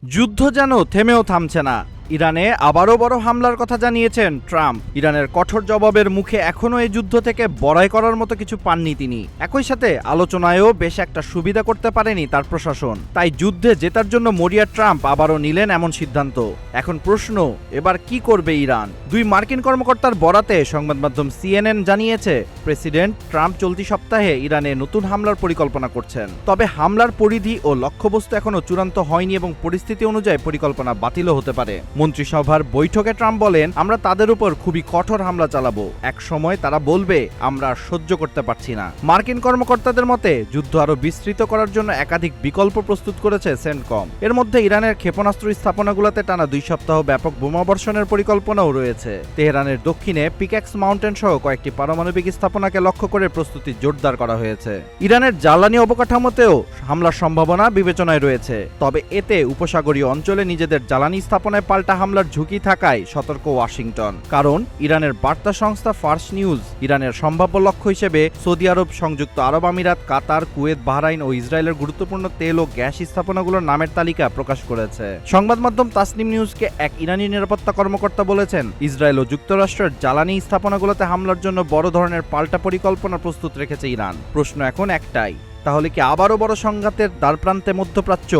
যুদ্ধ যেন থেমেও থামছে না। ইরানে আবারও বড় হামলার কথা জানিয়েছেন ট্রাম্প। ইরানের কঠোর জবাবের মুখে এখনও এই যুদ্ধ থেকে বড়াই করার মতো কিছু পাননি তিনি। একই সাথে আলোচনায়ও বেশ একটা সুবিধা করতে পারেনি তার প্রশাসন। তাই যুদ্ধে জেতার জন্য মরিয়া ট্রাম্প আবারও নিলেন এমন সিদ্ধান্ত। এখন প্রশ্ন, এবার কি করবে ইরান? দুই মার্কিন কর্মকর্তার বরাতে সংবাদ মাধ্যম CNN জানিয়েছে, প্রেসিডেন্ট ট্রাম্প চলতি সপ্তাহে ইরানে নতুন হামলার পরিকল্পনা করছেন। তবে হামলার পরিধি ও লক্ষ্যবস্তু এখনও চূড়ান্ত হয়নি এবং পরিস্থিতি অনুযায়ী পরিকল্পনা বাতিলও হতে পারে। মন্ত্রিসভার বৈঠকে ট্রাম্প বলেন, আমরা তাদের উপর খুবই কঠোর হামলা চালাবো। এক সময় তারা বলবে আমরা সহ্য করতে পারছি না। মার্কিন কর্মকর্তাদের মতে যুদ্ধ আরো বিস্তৃত করার জন্য একাধিক বিকল্প প্রস্তুত করেছে সেন্টকম। এর মধ্যে ইরানের ক্ষেপণাস্ত্র স্থাপনাগুলোতে টানা 2 সপ্তাহ ব্যাপক বোমাবর্ষণের পরিকল্পনাও রয়েছে। তেহরানের দক্ষিণে পিক্যাক্স মাউন্টেন সহ কয়েকটি পারমাণবিক স্থাপনাকে লক্ষ্য করে প্রস্তুতি জোরদার করা হয়েছে। ইরানের জ্বালানি অবকাঠামোতেও হামলার সম্ভাবনা বিবেচনায় রয়েছে। তবে এতে উপসাগরীয় অঞ্চলে নিজেদের জ্বালানি স্থাপনায় পাল্টা হামলার ঝুঁকি থাকায় সতর্ক ওয়াশিংটন। কারণ ইরানের বার্তা সংস্থা ফার্স নিউজ ইরানের সম্ভাব্য লক্ষ্য হিসেবে সৌদি আরব, সংযুক্ত আরব আমিরাত, কাতার, কুয়েত, বাহরাইন ও ইসরায়েলের গুরুত্বপূর্ণ তেল ও গ্যাস স্থাপনাগুলোর নামের তালিকা প্রকাশ করেছে। সংবাদ মাধ্যম তাসনিম নিউজকে এক ইরানি নিরাপত্তা কর্মকর্তা বলেছেন, ইসরায়েল ও যুক্তরাষ্ট্রের জ্বালানি স্থাপনাগুলোতে হামলার জন্য বড় ধরনের পাল্টা পরিকল্পনা প্রস্তুত রেখেছে ইরান। প্রশ্ন এখন একটাই, তাহলে কি আবারও বড় সংঘাতের দ্বারপ্রান্তে মধ্যপ্রাচ্য?